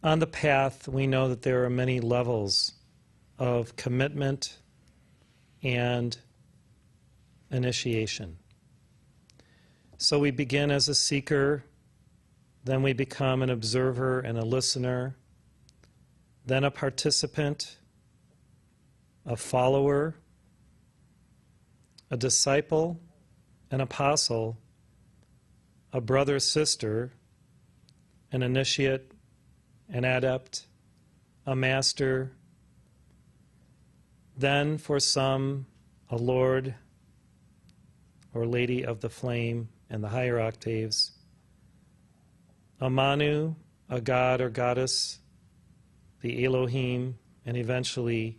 On the path, we know that there are many levels of commitment and initiation. So we begin as a seeker, then we become an observer and a listener, then a participant, a follower, a disciple, an apostle, a brother, sister, an initiate, an adept, a master, then for some, a lord or lady of the flame and the higher octaves, a Manu, a god or goddess, the Elohim, and eventually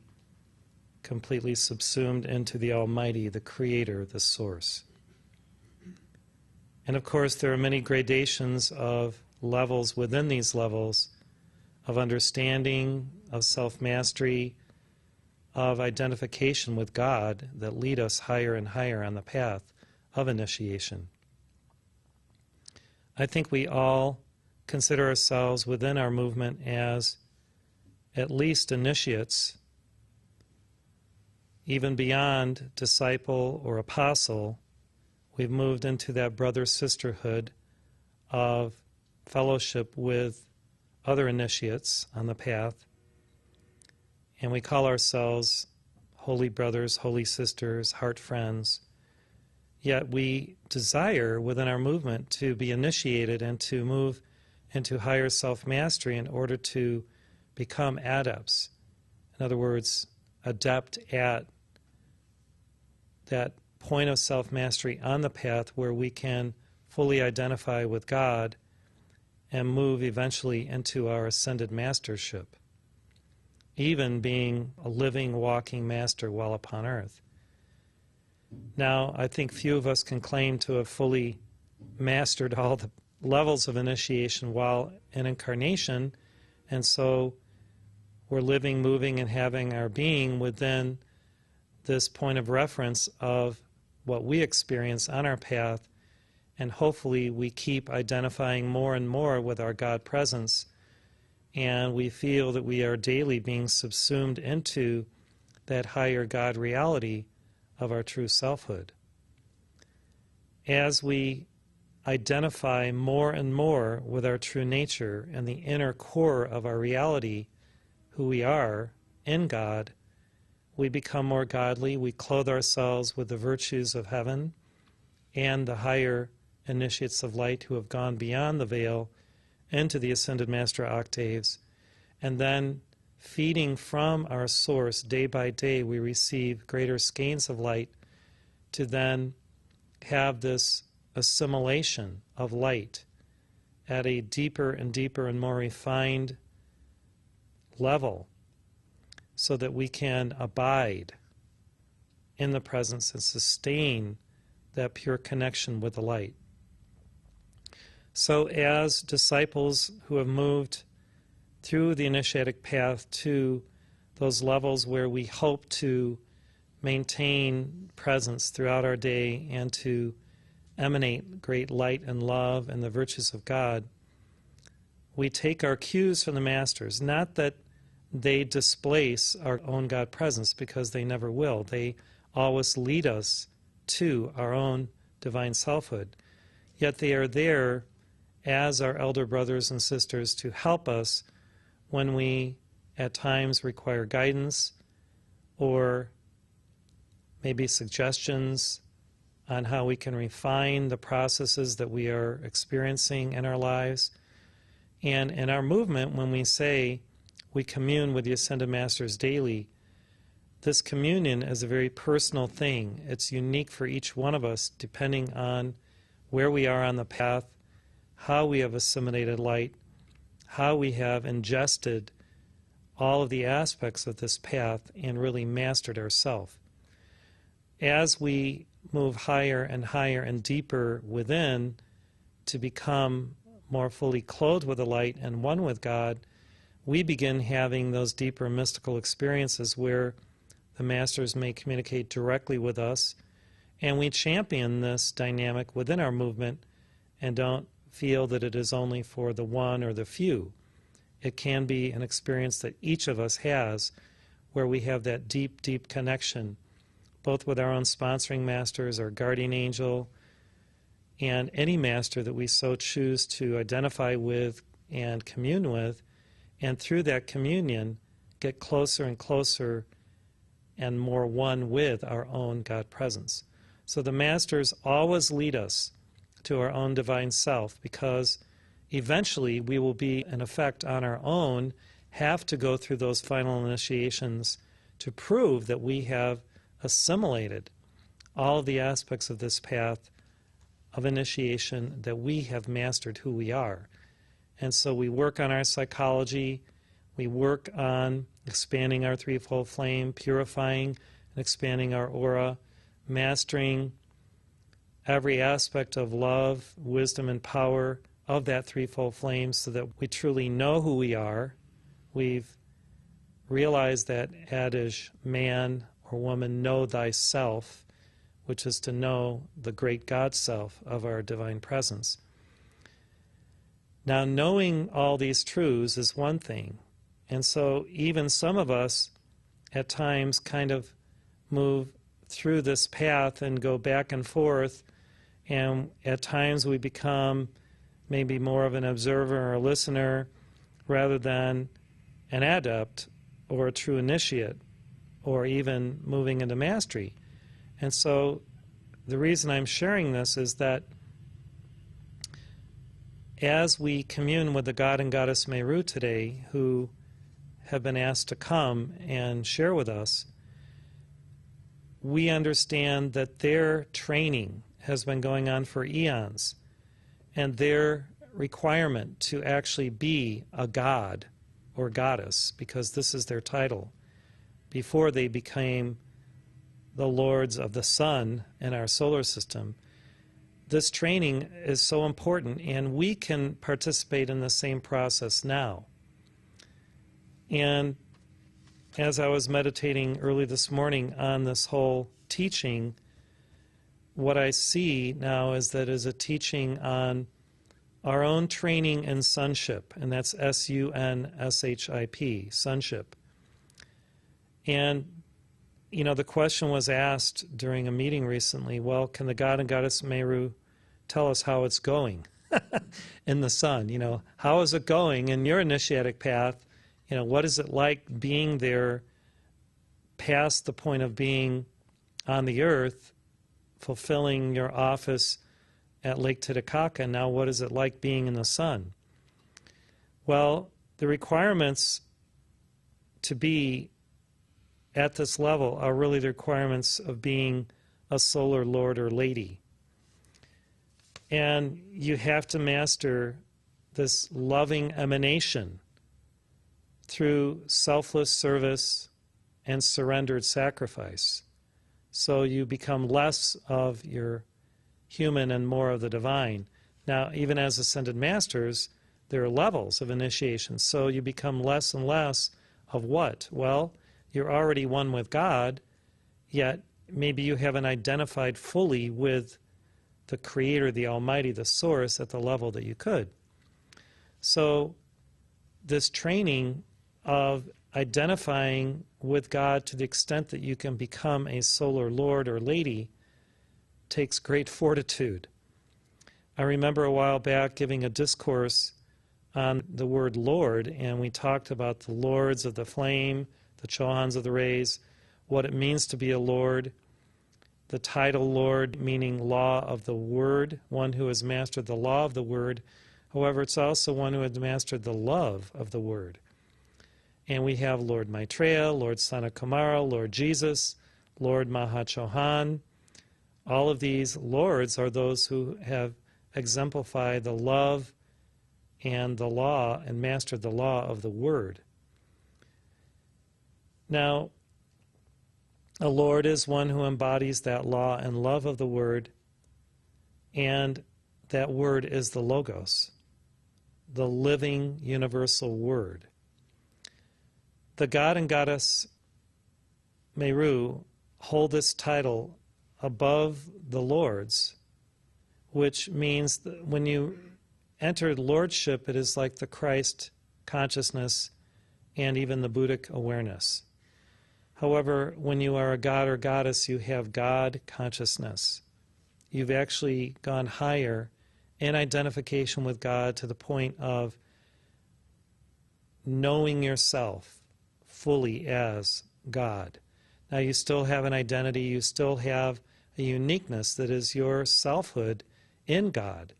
completely subsumed into the Almighty, the Creator, the Source. And of course, there are many gradations of levels within these levels of understanding, of self-mastery, of identification with God that lead us higher and higher on the path of initiation. I think we all consider ourselves within our movement as at least initiates, even beyond disciple or apostle. We've moved into that brother-sisterhood of fellowship with other initiates on the path, and we call ourselves holy brothers, holy sisters, heart friends. Yet we desire within our movement to be initiated and to move into higher self-mastery in order to become adepts. In other words, adept at that point of self-mastery on the path where we can fully identify with God and move eventually into our ascended mastership, even being a living, walking master while upon earth. Now, I think few of us can claim to have fully mastered all the levels of initiation while in incarnation, and so we're living, moving, and having our being within this point of reference of what we experience on our path, and hopefully we keep identifying more and more with our God presence, and we feel that we are daily being subsumed into that higher God reality of our true selfhood. As we identify more and more with our true nature and the inner core of our reality, who we are in God, we become more godly. We clothe ourselves with the virtues of heaven and the higher initiates of light who have gone beyond the veil into the Ascended Master octaves. And then, feeding from our source day by day, we receive greater skeins of light to then have this assimilation of light at a deeper and deeper and more refined level, so that we can abide in the presence and sustain that pure connection with the light. So as disciples who have moved through the initiatic path to those levels where we hope to maintain presence throughout our day and to emanate great light and love and the virtues of God, we take our cues from the Masters. Not that they displace our own God presence, because they never will. They always lead us to our own divine selfhood. Yet they are there as our elder brothers and sisters to help us when we at times require guidance or maybe suggestions on how we can refine the processes that we are experiencing in our lives. And in our movement, when we say we commune with the Ascended Masters daily, this communion is a very personal thing. It's unique for each one of us, depending on where we are on the path, how we have assimilated light, how we have ingested all of the aspects of this path and really mastered ourselves. As we move higher and higher and deeper within to become more fully clothed with the light and one with God, we begin having those deeper mystical experiences where the Masters may communicate directly with us, and we champion this dynamic within our movement and don't feel that it is only for the one or the few. it can be an experience that each of us has where we have that deep, deep connection, both with our own sponsoring masters, our guardian angel, and any master that we so choose to identify with and commune with, and through that communion get closer and closer and more one with our own God presence. So the masters always lead us to our own divine self, because eventually we will be, in effect, on our own, have to go through those final initiations to prove that we have assimilated all of the aspects of this path of initiation, that we have mastered who we are. And so we work on our psychology, we work on expanding our threefold flame, purifying and expanding our aura, mastering every aspect of love, wisdom, and power of that threefold flame, so that we truly know who we are. We've realized that adage, man or woman, know thyself, which is to know the great God self of our divine presence. Now, knowing all these truths is one thing, and so even some of us at times kind of move through this path and go back and forth, and at times we become maybe more of an observer or a listener rather than an adept or a true initiate, or even moving into mastery. And so the reason I'm sharing this is that as we commune with the God and Goddess Meru today, who have been asked to come and share with us, we understand that their training has been going on for eons, and their requirement to actually be a god or goddess, because this is their title, before they became the lords of the sun in our solar system. This training is so important, and we can participate in the same process now. And as I was meditating early this morning on this whole teaching, what I see now is that is a teaching on our own training in sonship, and that's S-U-N-S-H-I-P, sonship. And, you know, the question was asked during a meeting recently, well, can the God and Goddess Meru tell us how it's going in the sun? You know, how is it going in your initiatic path? You know, what is it like being there past the point of being on the earth, fulfilling your office at Lake Titicaca? Now, what is it like being in the sun? Well, the requirements to be at this level are really the requirements of being a solar lord or lady. And you have to master this loving emanation through selfless service and surrendered sacrifice. So you become less of your human and more of the divine. Now, even as ascended masters, there are levels of initiation. So you become less and less of what? Well, you're already one with God, yet maybe you haven't identified fully with the Creator, the Almighty, the Source at the level that you could. So this training of identifying with God to the extent that you can become a solar lord or lady takes great fortitude. I remember a while back giving a discourse on the word Lord, and we talked about the lords of the flame, the Chohans of the rays, what it means to be a lord, the title Lord meaning law of the word, one who has mastered the law of the word. However, it's also one who has mastered the love of the word. And we have Lord Maitreya, Lord Sanakumara, Lord Jesus, Lord Mahachohan. All of these lords are those who have exemplified the love and the law and mastered the law of the word. Now, a lord is one who embodies that law and love of the word, and that word is the Logos, the living universal word. The God and Goddess Meru hold this title above the lords, which means that when you enter lordship, it is like the Christ consciousness, and even the Buddhic awareness. However, when you are a god or goddess, you have God consciousness. You've actually gone higher in identification with God to the point of knowing yourself fully as God. Now, you still have an identity, you still have a uniqueness that is your selfhood in God,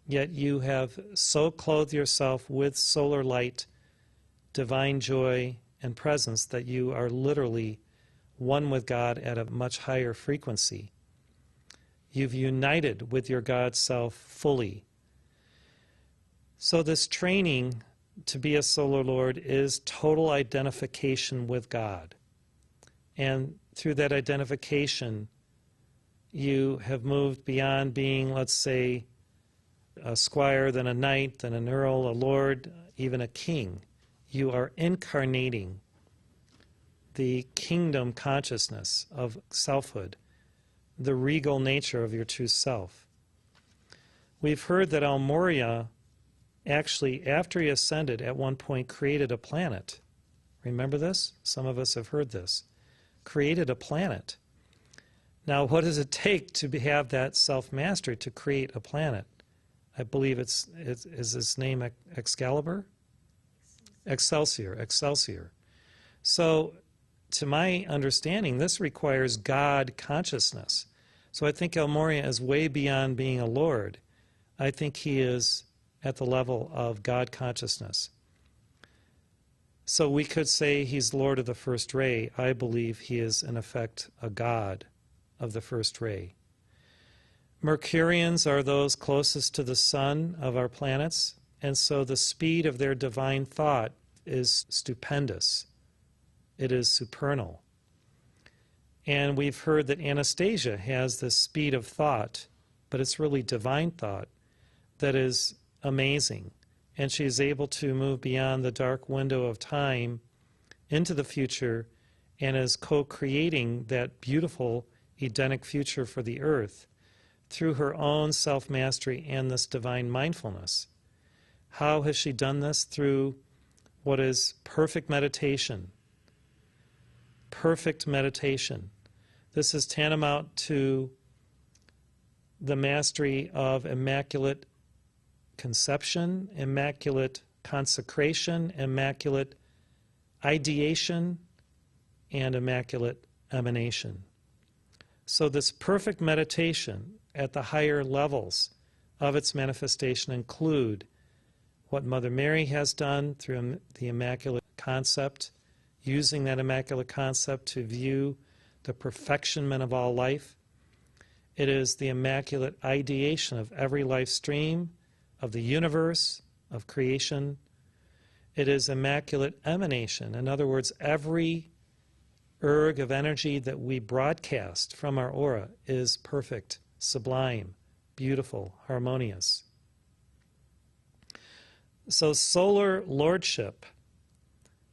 yet you have so clothed yourself with solar light, divine joy, and presence that you are literally one with God at a much higher frequency. You've united with your God self fully. So this training to be a solar lord is total identification with God. And through that identification, you have moved beyond being, let's say, a squire, then a knight, then an earl, a lord, even a king. You are incarnating the kingdom consciousness of selfhood, the regal nature of your true self. We've heard that Al Moria actually, after he ascended, at one point created a planet. Remember this? Some of us have heard this. Created a planet. Now, what does it take to have that self-mastery to create a planet? I believe is his name Excalibur? Excelsior. So, to my understanding, this requires God consciousness. So I think El Morya is way beyond being a lord. I think he is at the level of God consciousness. So we could say he's Lord of the first ray. I believe he is, in effect, a god of the first ray. Mercurians are those closest to the sun of our planets, and so the speed of their divine thought is stupendous. It is supernal. And we've heard that Anastasia has this speed of thought, but it's really divine thought, that is amazing. And she is able to move beyond the dark window of time into the future and is co-creating that beautiful Edenic future for the earth through her own self-mastery and this divine mindfulness. How has she done this? Through what is perfect meditation. Perfect meditation. This is tantamount to the mastery of immaculate conception, immaculate consecration, immaculate ideation, and immaculate emanation. So this perfect meditation at the higher levels of its manifestation include what Mother Mary has done through the Immaculate Concept, using that Immaculate Concept to view the perfectionment of all life. It is the immaculate ideation of every life stream, of the universe, of creation. It is immaculate emanation. In other words, every erg of energy that we broadcast from our aura is perfect, sublime, beautiful, harmonious. So solar lordship,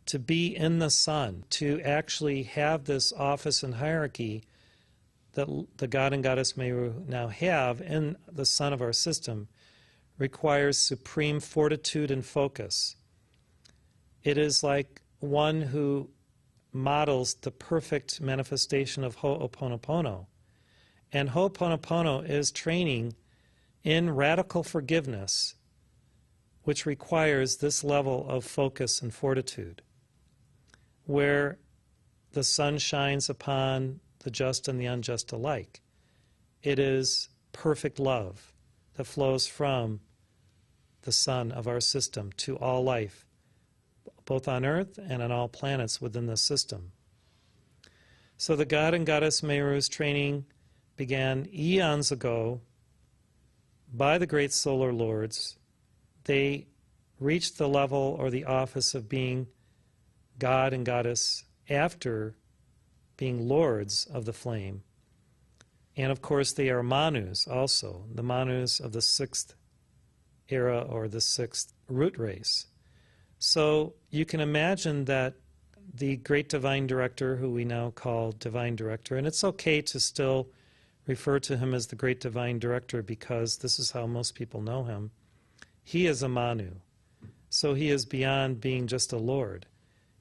to be in the sun, to actually have this office and hierarchy that the God and Goddess Meru now have in the sun of our system, requires supreme fortitude and focus. It is like one who models the perfect manifestation of Ho'oponopono. And Ho'oponopono is training in radical forgiveness, which requires this level of focus and fortitude, where the sun shines upon the just and the unjust alike. It is perfect love that flows from the sun of our system to all life, both on Earth and on all planets within the system. So the God and Goddess Meru's training began eons ago by the great solar lords. They reached the level or the office of being God and Goddess after being lords of the flame. And of course they are Manus also, the Manus of the sixth era or the sixth root race. So you can imagine that the great divine director, who we now call divine director, and it's okay to still refer to him as the great divine director because this is how most people know him. He is a Manu. So he is beyond being just a Lord.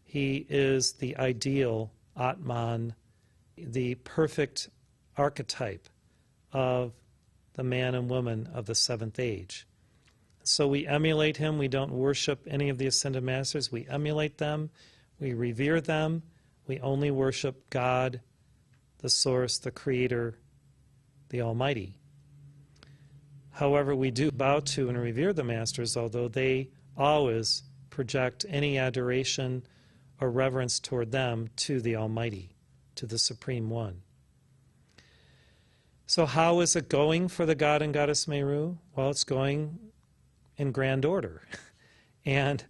He is the ideal Atman, the perfect archetype of the man and woman of the seventh age. So we emulate him. We don't worship any of the ascended masters. We emulate them. We revere them. We only worship God, the source, the creator, the Almighty. However, we do bow to and revere the masters, although they always project any adoration or reverence toward them to the Almighty, to the Supreme One. So how is it going for the God and Goddess Meru? Well, it's going in grand order. And,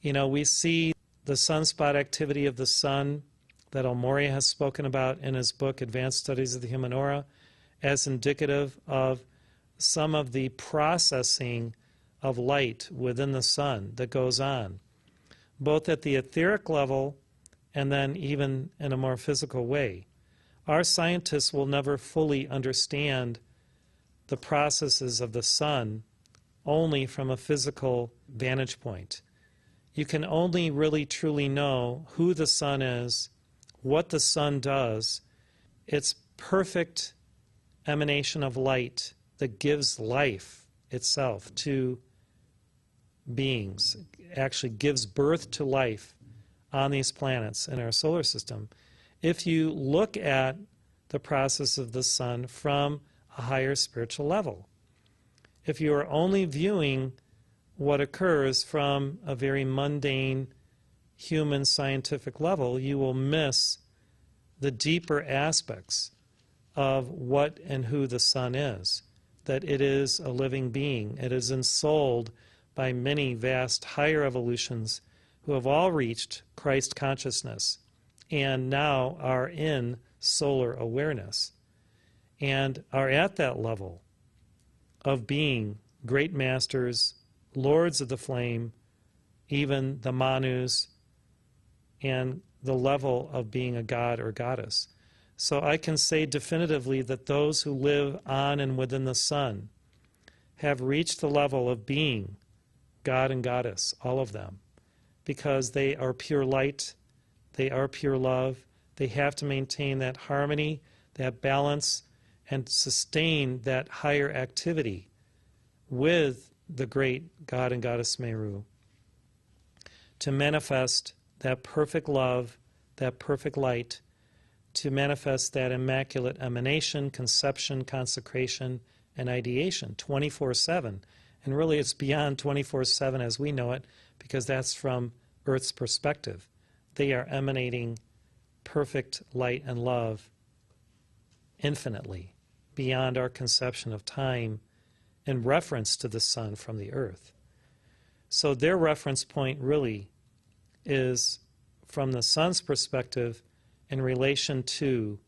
we see the sunspot activity of the sun that El Morya has spoken about in his book, Advanced Studies of the Human Aura, as indicative of some of the processing of light within the sun that goes on, both at the etheric level and then even in a more physical way. Our scientists will never fully understand the processes of the sun only from a physical vantage point. You can only really truly know who the sun is, what the sun does, its perfect emanation of light that gives life itself to beings, actually gives birth to life on these planets in our solar system. If you look at the process of the sun from a higher spiritual level, if you are only viewing what occurs from a very mundane human scientific level, you will miss the deeper aspects of what and who the sun is, that it is a living being. It is ensouled by many vast higher evolutions who have all reached Christ consciousness and now are in solar awareness and are at that level of being great masters, lords of the flame, even the Manus, and the level of being a god or goddess. So I can say definitively that those who live on and within the sun have reached the level of being God and Goddess, all of them, because they are pure light, they are pure love, they have to maintain that harmony, that balance, and sustain that higher activity with the great God and Goddess Meru to manifest that perfect love, that perfect light, to manifest that immaculate emanation, conception, consecration, and ideation 24/7. And really it's beyond 24/7 as we know it, because that's from Earth's perspective. They are emanating perfect light and love infinitely, beyond our conception of time in reference to the sun from the earth. So their reference point really is from the sun's perspective in relation to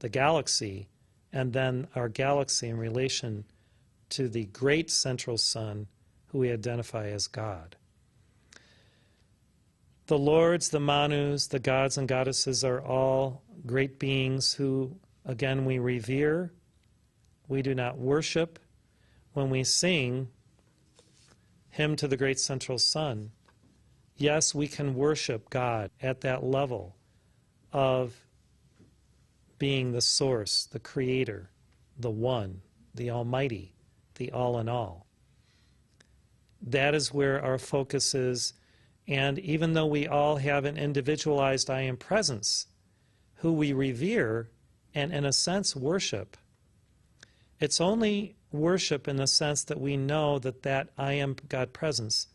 the galaxy, and then our galaxy in relation to the great central sun who we identify as God. The lords, the Manus, the gods and goddesses are all great beings who, again, we revere. We do not worship. When we sing Hymn to the Great Central Sun, yes, we can worship God at that level of being the source, the creator, the one, the almighty, the all in all. That is where our focus is. And even though we all have an individualized I Am Presence, who we revere and in a sense worship, it's only worship in the sense that we know that that I Am God Presence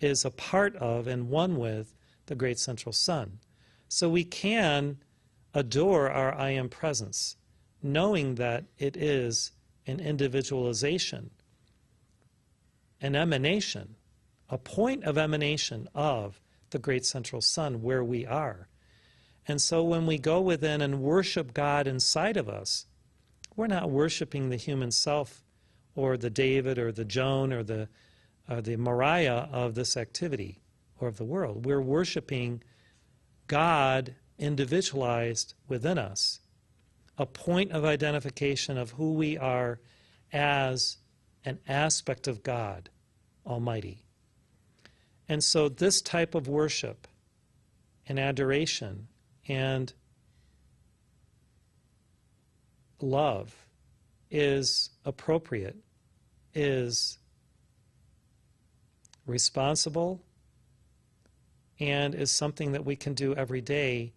is a part of and one with the Great Central Sun. So we can adore our I Am Presence, knowing that it is an individualization, an emanation, a point of emanation of the Great Central Sun where we are. And so when we go within and worship God inside of us, we're not worshiping the human self or the David or the Joan or the Mariah of this activity or of the world. We're worshiping God individualized within us, a point of identification of who we are as an aspect of God Almighty. And so this type of worship and adoration and love is appropriate, is responsible, and is something that we can do every day.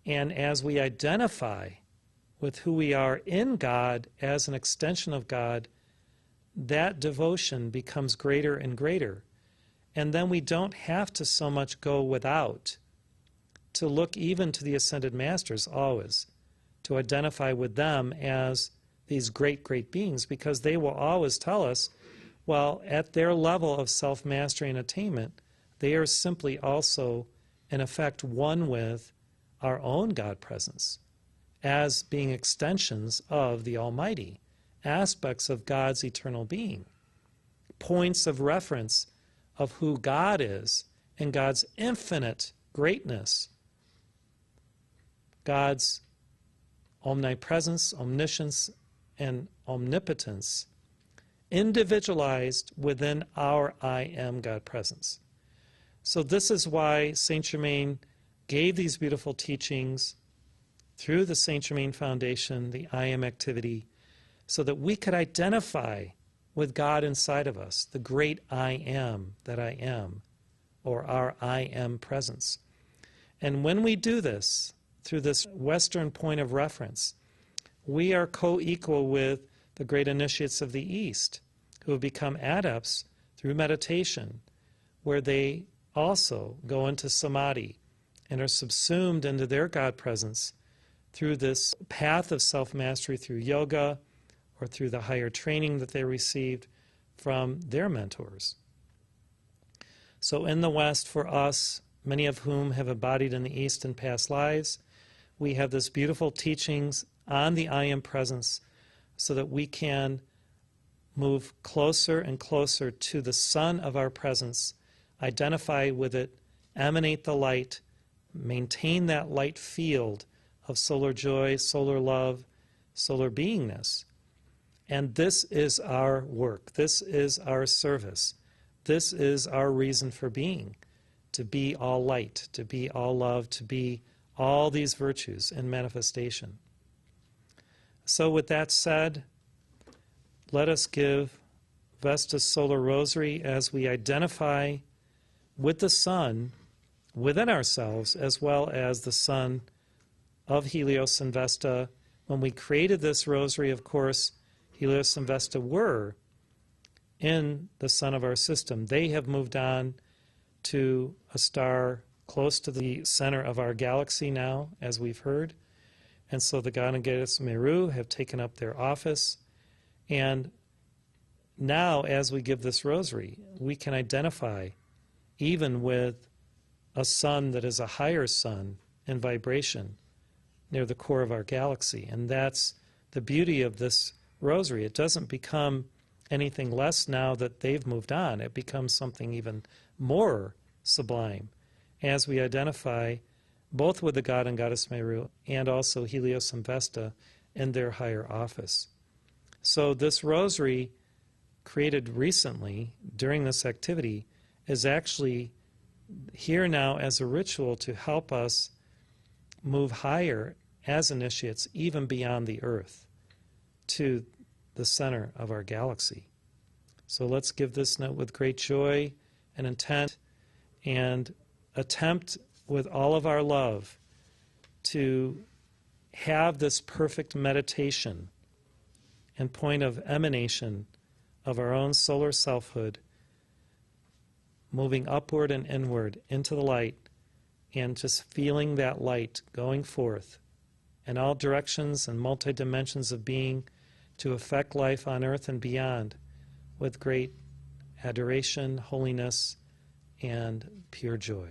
And as we identify with who we are in God as an extension of God, that devotion becomes greater and greater. And then we don't have to so much go without to look even to the ascended masters always, to identify with them as these great, great beings, because they will always tell us, well, at their level of self-mastery and attainment, they are simply also, in effect, one with our own God presence, as being extensions of the Almighty, aspects of God's eternal being, points of reference of who God is and God's infinite greatness, God's omnipresence, omniscience, and omnipotence, individualized within our I am God presence. So this is why Saint Germain gave these beautiful teachings through the Saint Germain Foundation, the I am activity, so that we could identify with God inside of us, the great I am that I am, or our I am presence. And when we do this, through this Western point of reference, we are co-equal with the great initiates of the East, who have become adepts through meditation, where they also go into samadhi and are subsumed into their God presence through this path of self-mastery through yoga or through the higher training that they received from their mentors. So in the West, for us, many of whom have embodied in the East in past lives, we have this beautiful teachings on the I am presence so that we can move closer and closer to the sun of our presence, identify with it, emanate the light, maintain that light field of solar joy, solar love, solar beingness. And this is our work. This is our service. This is our reason for being, to be all light, to be all love, to be all these virtues in manifestation. So with that said, let us give Vesta's Solar Rosary as we identify with the sun within ourselves, as well as the sun of Helios and Vesta. When we created this rosary, of course, Helios and Vesta were in the sun of our system. They have moved on to a star close to the center of our galaxy now, as we've heard. And so the Ganagetas Meru have taken up their office. And now, as we give this rosary, we can identify even with a sun that is a higher sun in vibration near the core of our galaxy. And that's the beauty of this rosary. It doesn't become anything less now that they've moved on. It becomes something even more sublime as we identify both with the God and Goddess Meru and also Helios and Vesta in their higher office. So this rosary, created recently during this activity, is actually here now as a ritual to help us move higher as initiates, even beyond the earth, to the center of our galaxy. So let's give this note with great joy and intent, and attempt with all of our love to have this perfect meditation and point of emanation of our own solar selfhood, moving upward and inward into the light, and just feeling that light going forth in all directions and multi-dimensions of being to affect life on earth and beyond with great adoration, holiness, and pure joy.